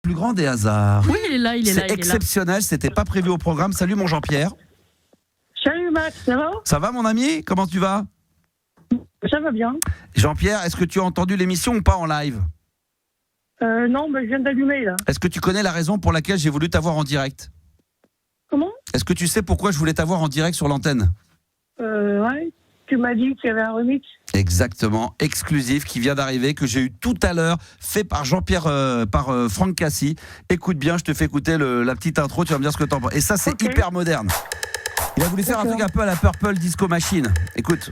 plus grand des hasards. Oui, il est là, il est là. C'est exceptionnel, c'était pas prévu au programme. Salut mon Jean-Pierre. Salut Max, ça va? Ça va mon ami? Comment tu vas? Ça va bien. Jean-Pierre, est-ce que tu as entendu l'émission ou pas en live? Non, mais je viens d'allumer là. Est-ce que tu connais la raison pour laquelle j'ai voulu t'avoir en direct? Comment? Est-ce que tu sais pourquoi je voulais t'avoir en direct sur l'antenne? Ouais. Tu m'as dit qu'il y avait un remix. Exactement, exclusif qui vient d'arriver, que j'ai eu tout à l'heure, fait par Jean-Pierre, par Franck Cassi. Écoute bien, je te fais écouter la petite intro, tu vas me dire ce que t'en penses. Et ça, c'est hyper moderne. Il a voulu faire un truc un peu à la Purple Disco Machine. Écoute.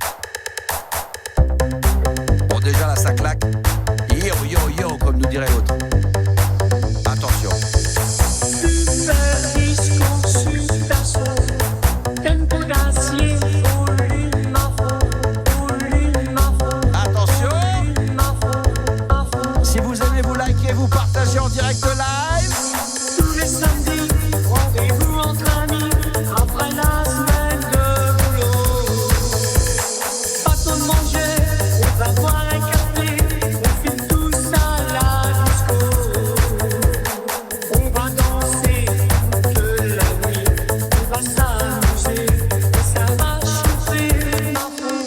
Bon, déjà là, ça claque. Yo, yo, yo, comme nous dirait l'autre. Attention. Super disco, super son, tempo d'acier, volume à fond, Attention. Si vous aimez, vous likez, vous partagez en direct live. tous les samedis, rendez-vous entre amis, après la semaine de boulot. Pas besoin de manger, on va boire un café, on file tous à la disco. On va danser toute la nuit, on va s'amuser, et ça va chauffer à fond.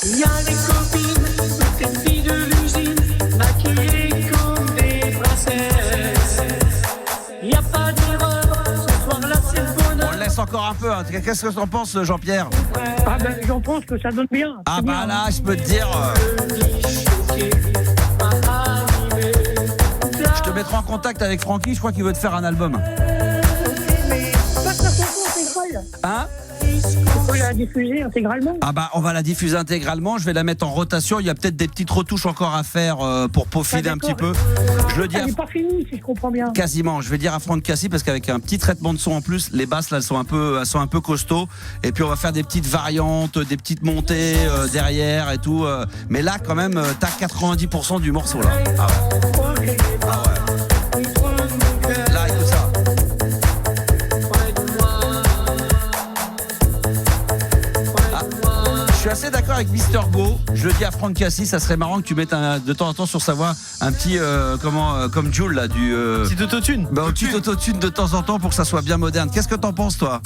Il y a les copines, toutes les filles de l'usine, maquillées comme des princesses. Il n'y a pas d'erreur, ce soir-là c'est le On bonheur. le laisse encore un peu. Hein. Qu'est-ce que t'en penses, Jean-Pierre? Ah ben j'en pense que ça donne bien. Ah C'est bah bien. là, je peux te dire. Je te mettrai en contact avec Francky, je crois qu'il veut te faire un album. Mais passe la chanson intégrale. Hein? On peut la diffuser intégralement. Ah bah on va la diffuser intégralement, je vais la mettre en rotation, il y a peut-être des petites retouches encore à faire pour peaufiner un petit peu. Je le dis Elle n'est pas finie si je comprends bien. quasiment, je vais dire à Franck Cassi parce qu'avec un petit traitement de son en plus, les basses là elles sont un peu costauds et puis on va faire des petites variantes, des petites montées derrière et tout mais là quand même t'as 90% du morceau là. Ah ouais. Ok. Ah ouais. Là écoute ça. Je suis assez d'accord avec Mister Go. Je le dis à Franck Cassi, ça serait marrant que tu mettes de temps en temps sur sa voix un petit comme Jules là du Petit autotune. un petit autotune de temps en temps pour que ça soit bien moderne. Qu'est-ce que t'en penses toi?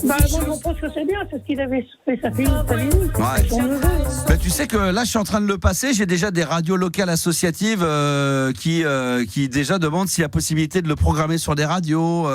Bah moi je pense que c'est bien, c'est ce qu'il avait fait sa fille, sa vie. Ouais. Son neveu. Ben, tu sais que là je suis en train de le passer, j'ai déjà des radios locales associatives qui déjà demandent s'il y a possibilité de le programmer sur des radios.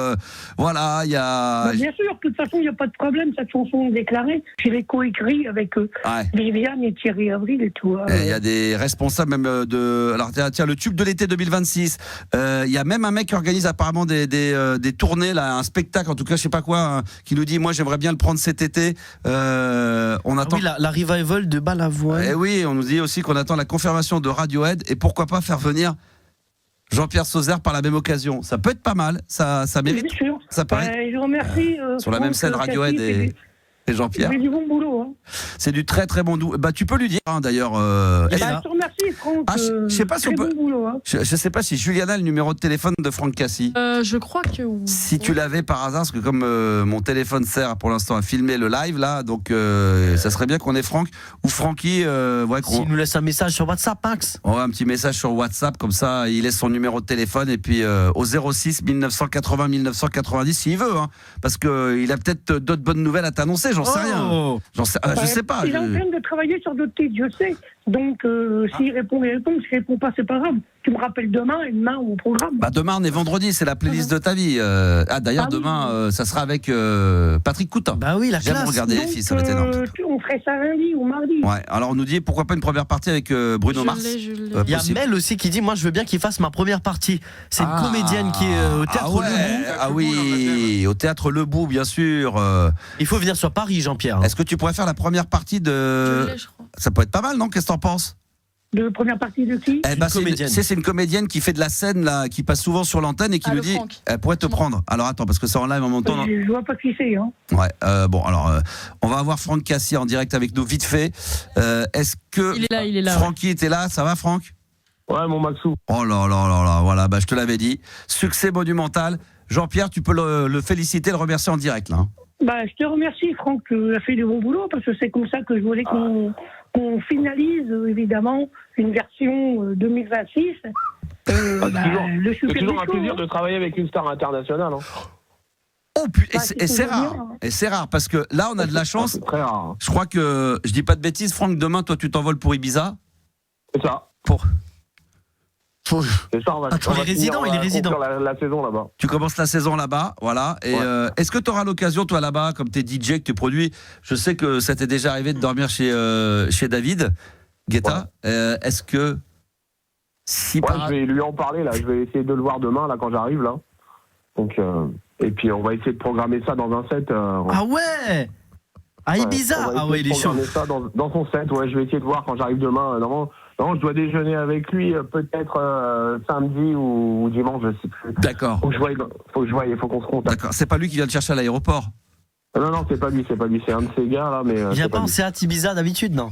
Voilà, il y a. Bah, bien sûr, de toute façon il n'y a pas de problème, cette chanson est déclarée. Je l'ai coécrit avec Ouais. Viviane et Thierry Avril et tout. Et il y a des responsables même de. Alors tiens, le tube de l'été 2026. Il y a même un mec qui organise apparemment des tournées là, un spectacle en tout cas, je sais pas quoi, hein, qui nous dit moi j'aimerais bien le prendre cet été. On attend. Oui, la revival de Balavoine. Eh oui, on nous dit aussi qu'on attend la confirmation de Radiohead et pourquoi pas faire venir Jean-Pierre Sauzère par la même occasion. Ça peut être pas mal, ça mérite. Bien sûr. Ça paraît. Je remercie. Sur la même Franck scène Radiohead Cassi, et Jean-Pierre. c'est du bon boulot. Hein. C'est du très très bon doux. Bah tu peux lui dire hein, d'ailleurs. Il est Bah, là. je te remercie Franck. Ah, je sais pas si on très peut- bon boulot. Hein. Je sais pas si Juliana a le numéro de téléphone de Franck Cassi. Je crois que oui. Si tu l'avais par hasard, parce que comme mon téléphone sert pour l'instant à filmer le live là, donc ça serait bien qu'on ait Franck ou Francky, ouais, S'il nous laisse un message sur WhatsApp, Max. on un petit message sur WhatsApp, comme ça il laisse son numéro de téléphone et puis au 06 1980 1990 s'il veut, hein, parce que il a peut-être d'autres bonnes nouvelles à t'annoncer, j'en sais rien. Je sais pas. Il est en train de travailler sur d'autres titres, je sais. Donc, s'il répond, il répond. S'il répond pas, c'est pas grave. Tu me rappelles demain et demain au programme. Bah demain on est vendredi, c'est la playlist de ta vie. D'ailleurs Ah oui. demain ça sera avec Patrick Coutin. Bah oui, la J'aime classe. regarder les Donc, filles, ça va être énorme. on ferait ça lundi ou mardi. Ouais, alors on nous dit pourquoi pas une première partie avec Bruno Mars. Je l'ai. Il y a possible. Mel aussi qui dit moi je veux bien qu'il fasse ma première partie. C'est une comédienne qui est au théâtre ah ouais, Lebout. Ah oui, au théâtre Lebout bien sûr. Il faut venir sur Paris, Jean-Pierre. Est-ce que tu pourrais faire la première partie Je de l'ai, je crois. Ça peut être pas mal non? Qu'est-ce que t'en penses? De première partie de qui? Eh ben, comédienne. c'est une comédienne qui fait de la scène là, qui passe souvent sur l'antenne et qui Ah, nous le dit Franck. elle pourrait te prendre. Alors attends parce que c'est en live en même temps. Je vois pas qui c'est. Hein. Ouais, bon alors on va avoir Franck Cassi en direct avec nous vite fait. Est-ce que Il est là. Francky était là? Ça va Franck? Ouais, mon Maxou. Oh là là là là, voilà, bah je te l'avais dit. Succès monumental. Jean-Pierre, tu peux le féliciter, le remercier en direct là. Hein. Bah, je te remercie, Franck, tu as fait du bon boulot, parce que c'est comme ça que je voulais qu'on finalise, évidemment, une version 2026. le C'est super toujours un disco, plaisir de travailler avec une star internationale. Hein. Oh, et c'est rare. Et c'est rare parce que là, on a de la chance. C'est très rare. Je crois que, je dis pas de bêtises, Franck, demain, toi, tu t'envoles pour Ibiza. C'est ça. C'est ça, on va, Attends, on va il est résident, finir, il est résident. conclure la saison là-bas. Tu commences la saison là-bas, voilà. Et Ouais. est-ce que tu auras l'occasion, toi, là-bas, comme tu es DJ, que tu produis, je sais que ça t'est déjà arrivé de dormir chez David Guetta. Est-ce que si Ouais, par- je vais lui en parler là. Je vais essayer de le voir demain là quand j'arrive là. Donc et puis on va essayer de programmer ça dans un set. Ah ouais. À Ibiza. On va Ah ouais, essayer il de est chaud. programmer ça dans son set. Ouais, je vais essayer de voir quand j'arrive demain. Normalement, je dois déjeuner avec lui peut-être samedi ou dimanche, je sais plus. D'accord. Faut que je voie, il faut qu'on se contacte. D'accord. C'est pas lui qui vient te chercher à l'aéroport. Non, c'est pas lui, c'est un de ces gars là, mais. Il vient c'est pas en lui. Seat Ibiza d'habitude, non?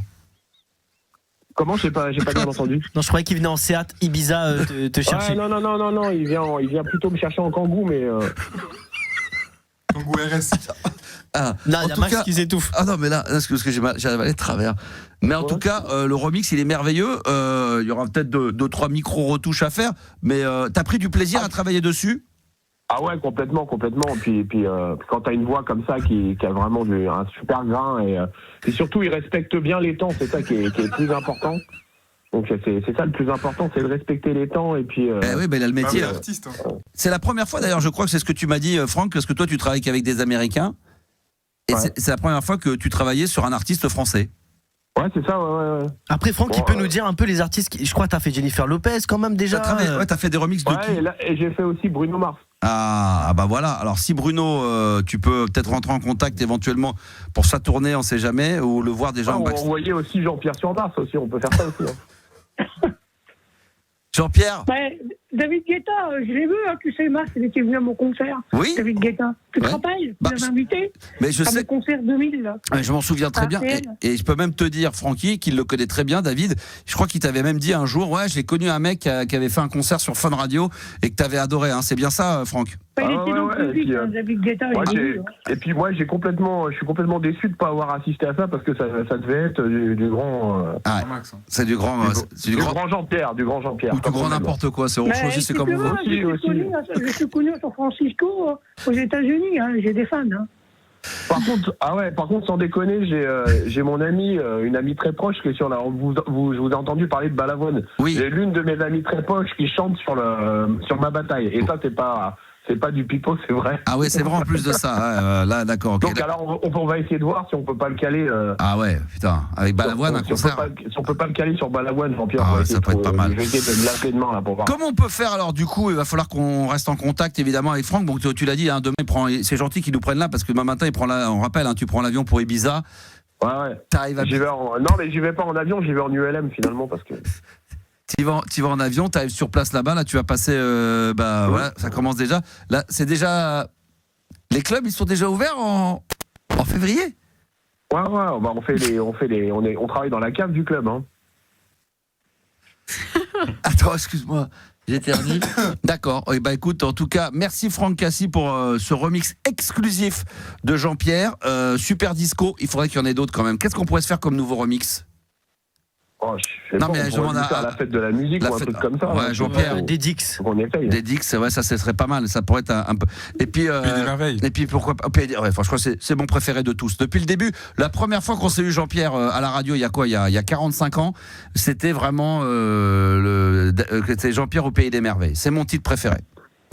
Comment j'ai pas bien entendu. Non, je croyais qu'il venait en Seat Ibiza te chercher. Ouais, non, il vient plutôt me chercher en Kangoo, mais. Kangoo RS. Ah, Non, en il y a tout Max cas- qui s'étouffe. Ah non, mais là, parce que j'arrive à aller de travers. Mais en tout cas, le remix, il est merveilleux. Il y aura peut-être deux, trois micro-retouches à faire. Mais t'as pris du plaisir à travailler dessus? Ah ouais, complètement. Puis quand t'as une voix comme ça qui a vraiment un super grain et surtout il respecte bien les temps, c'est ça qui est le plus important. Donc c'est ça le plus important, c'est de respecter les temps et puis. Eh oui, il a le Ah oui, métier. l'artiste. Hein. C'est la première fois, d'ailleurs, je crois que c'est ce que tu m'as dit, Franck, parce que toi, tu travailles qu'avec des Américains. Et Ouais. c'est la première fois que tu travaillais sur un artiste français. Ouais, c'est ça, ouais. Après, Franck, il Bon, peut nous dire un peu les artistes. Je crois que t'as fait Jennifer Lopez quand même déjà. T'as fait des remixes de Ouais, qui? et j'ai fait aussi Bruno Mars. Ah bah voilà. Alors si Bruno, tu peux peut-être rentrer en contact éventuellement pour sa tournée, on sait jamais, ou le voir déjà Ouais, en on backstage. voyait aussi Jean-Pierre Surdas aussi, on peut faire ça aussi. Hein. Jean-Pierre. Ouais, David Guetta, je l'ai vu, hein, tu sais, Max, il était venu à mon concert. Oui. David Guetta. Tu te Ouais. rappelles? Bah, Tu l'avais invité Mais je à sais. mon concert 2000, là. Ouais, je m'en souviens très bien. Et je peux même te dire, Francky, qu'il le connaît très bien, David. Je crois qu'il t'avait même dit un jour, ouais, j'ai connu un mec qui avait fait un concert sur Fun Radio et que t'avais adoré. Hein. C'est bien ça, Franck? Il Ah, était dans ouais, le et public, puis, hein, David Guetta. Moi, il est venu, hein. et puis moi, je suis complètement déçu de ne pas avoir assisté à ça parce que ça devait être du grand. Ah, ouais. Max. Hein. C'est du grand, c'est Du grand Jean-Pierre. ou du grand comme on aime. n'importe quoi. C'est on Mais choisit, c'est tu comme peux on veut. voir, je suis connu à San Francisco, aux États-Unis. Hein, j'ai des fans. Hein. Par contre, sans déconner, j'ai mon ami, une amie très proche qui est sur la. Je vous ai entendu parler de Balavoine. Oui. J'ai l'une de mes amies très proches qui chante sur ma bataille. Et ça, c'est pas du pipeau, c'est vrai. Ah ouais, c'est vrai en plus de ça. Ouais, là, d'accord. ok. Donc alors, on va essayer de voir si on peut pas le caler. Ah ouais, putain. Avec Balavoine, un si on peut concert. pas- si on peut pas le caler sur Balavoine, Jean-Pierre, Ah on va ouais, essayer ça peut de être pas mal. Je vais essayer de l'appeler demain là pour voir. Comment on peut faire alors du coup? Il va falloir qu'on reste en contact évidemment avec Franck. Donc tu l'as dit, hein, demain c'est gentil qu'ils nous prennent là parce que demain matin on rappelle, hein, tu prends l'avion pour Ibiza. Ouais. T'arrives à Non, mais j'y vais pas en avion, j'y vais en ULM finalement parce que. Tu vas en avion, tu arrives sur place là-bas, là tu vas passer, voilà, ça commence déjà. Là, c'est déjà. Les clubs, ils sont déjà ouverts en février. Ouais, on travaille dans la cave du club, hein. Attends, excuse-moi, j'éternue. D'accord. Eh ben, écoute, en tout cas, merci Franck Cassi pour ce remix exclusif de Jean-Pierre. Super disco, il faudrait qu'il y en ait d'autres quand même. Qu'est-ce qu'on pourrait se faire comme nouveau remix? Oh, je sais Non, pas, mais on je pourrait demande lui faire à- la fête de la musique la ou un fête- truc comme ça. Ouais, hein. Jean-Pierre. Des Dix. Faut qu'on essaye. Des Dix, ouais, ça serait pas mal. Ça pourrait être un peu. Et puis. Pays des merveilles. Et puis pourquoi pas. Ouais, franchement, c'est mon préféré de tous. Depuis le début, la première fois qu'on s'est eu Jean-Pierre à la radio, il y a quoi? Il y a 45 ans. C'était vraiment c'était Jean-Pierre au Pays des Merveilles. C'est mon titre préféré.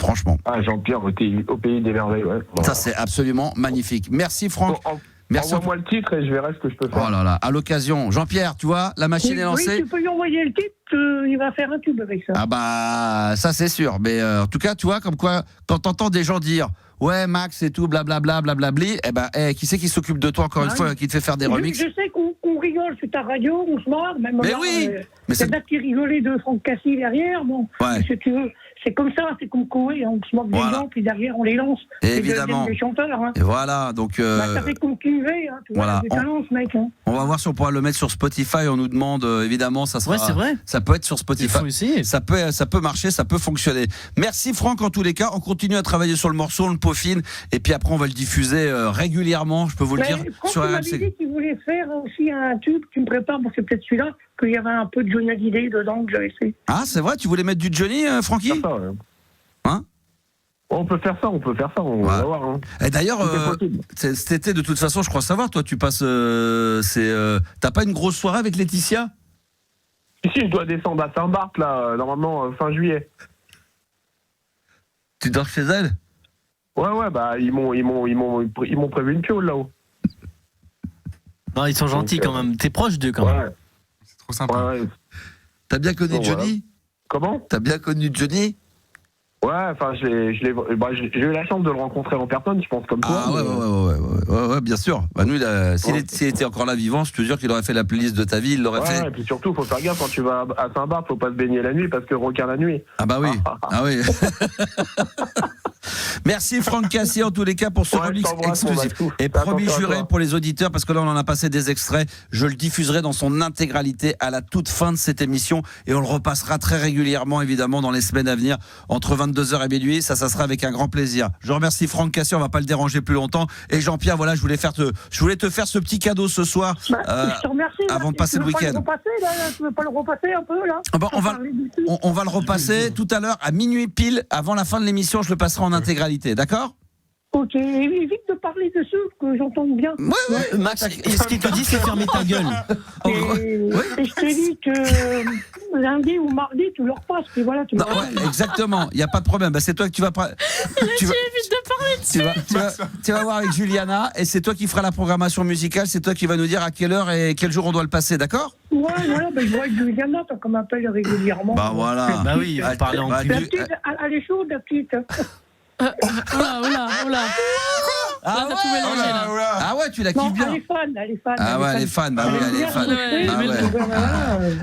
Franchement. Ah, Jean-Pierre au Pays des Merveilles, ouais. Voilà. Ça, c'est absolument magnifique. Merci Franck. Bon, Merci. envoie-moi le titre et je verrai ce que je peux faire. Oh là là, à l'occasion. Jean-Pierre, tu vois, la machine est Oui, lancée. tu peux lui envoyer le titre, il va faire un tube avec ça. Ah bah ça c'est sûr, mais en tout cas tu vois comme quoi quand t'entends des gens dire ouais Max et tout blablabla blablabli, qui c'est qui s'occupe de toi encore une Ah fois, oui. qui te fait faire des remixes? Je sais qu'on rigole sur ta radio, on se marre, même Mais là, oui, mais c'est c'est- là qui rigolait de Franck Cassi derrière, bon, Ouais. si tu veux, c'est comme ça, c'est comme Koé, on se moque Voilà. des gens, puis derrière on les lance, Et c'est évidemment. des chanteurs, hein. Et voilà, donc Ça fait continuer, hein, tu voilà, vois, des talents ce mec, hein. on va voir si on pourra le mettre sur Spotify. On nous demande évidemment, ça sera. Ouais, c'est vrai. Ça peut être sur Il Spotify. faut essayer. Ça peut marcher, ça peut fonctionner. Merci Franck en tous les cas. On continue à travailler sur le morceau, on le peaufine et puis après on va le diffuser régulièrement. Je peux vous le Mais dire Franck, sur il m'avait RMC. dit qu'il voulait faire aussi un tube qui me prépare, bon, c'est peut-être celui-là, qu'il y avait un peu de Johnny Hallyday dedans que j'avais fait. Ah, c'est vrai, tu voulais mettre du Johnny, Francky? Faire ça, ouais. Hein? On peut faire ça, on va voir. Hein. Et d'ailleurs, Tout est possible. cet été, de toute façon, je crois savoir, toi, tu passes. T'as pas une grosse soirée avec Laetitia? Si, je dois descendre à Saint-Barth, là, normalement, fin juillet. Tu dors chez elle? Ouais, bah, ils m'ont prévu une piole, là-haut. Non, ils sont gentils Donc, quand même. T'es proche d'eux quand même. Ouais, C'est trop sympa. ouais. T'as bien connu Bon, Johnny? Comment? T'as bien connu Johnny? Ouais, enfin, j'ai eu la chance de le rencontrer en personne, je pense, comme toi. Ah ouais, bien sûr. Bah, nous, s'il était encore là vivant, je te jure qu'il aurait fait la playlist de ta vie, il l'aurait fait. Ouais, et puis surtout, faut faire gaffe quand tu vas à Saint-Barth, faut pas se baigner la nuit parce que requin la nuit. Ah bah oui. Ah oui. Merci Franck Cassi en tous les cas pour ce Ouais, remix je t'embrasse, exclusif. on va tout. Et promis Attention à juré toi. pour les auditeurs, parce que là on en a passé des extraits, je le diffuserai dans son intégralité à la toute fin de cette émission et on le repassera très régulièrement évidemment dans les semaines à venir entre 22h et minuit. Ça sera avec un grand plaisir. Je remercie Franck Cassi, on va pas le déranger plus longtemps. Et Jean-Pierre, voilà, je voulais te faire ce petit cadeau ce soir. Je te remercie. avant de passer le week-end. Tu veux pas le repasser un peu, là? Ah bah, on va le Mmh. repasser tout à l'heure à minuit pile avant la fin de l'émission. Je le passerai en intégralité, d'accord? Ok, évite de parler de ceux que j'entende bien. Ouais. Max, ce qu'il te dit, c'est fermer ta gueule. Et je te dis que lundi ou mardi, tu leur passes, puis voilà, tu Non, leur ouais, exactement, il n'y a pas de problème. Bah, c'est toi que tu vas. Tu vas voir avec Juliana et c'est toi qui feras la programmation musicale. C'est toi qui vas nous dire à quelle heure et quel jour on doit le passer, d'accord? Ouais, voilà, je vois que Juliana, qu'on m'appelle régulièrement. Bah voilà. Bah oui, il faut parler en Bah, cul. La petite, elle est chaude, la petite. Oula. Ah T'as tout mélangé là. Ah ouais, tu la Non, kiffes bien. elle est fan. Ah ouais, elle est fan. Bah oui, elle est fan. Ouais, Ah mais ouais.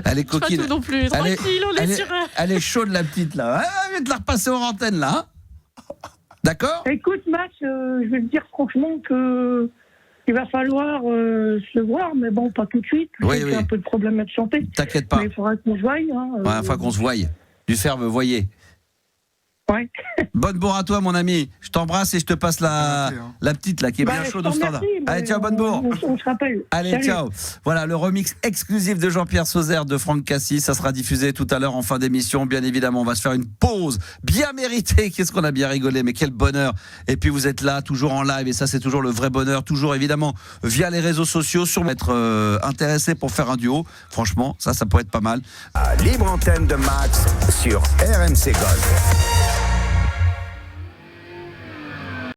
Elle est Pas coquine. tout non plus. Tranquille, on est sur un. Elle est chaude la petite là. Je vais te la repasser en antenne là. Hein. D'accord? Écoute, Max, je vais te dire franchement que il va falloir se voir, mais bon, pas tout de suite. Oui, J'ai un peu de problème de santé. T'inquiète pas. Mais il faudra qu'on se voie. Hein, Ouais, faut qu'on se voie. Du verbe voyez. Ouais. Bonne bourre à toi, mon ami. Je t'embrasse et je te passe la petite là qui est bien chaude au standard. Allez, ciao, bonne bourre. On se rappelle. Allez, Salut. ciao. Voilà le remix exclusif de Jean-Pierre Sauzère de Franck Cassi. Ça sera diffusé tout à l'heure en fin d'émission. Bien évidemment, on va se faire une pause bien méritée. Qu'est-ce qu'on a bien rigolé, mais quel bonheur. Et puis vous êtes là, toujours en live, et ça c'est toujours le vrai bonheur. Toujours évidemment via les réseaux sociaux, sur être intéressé pour faire un duo. Franchement, ça pourrait être pas mal. Libre antenne de Max sur RMC Golf.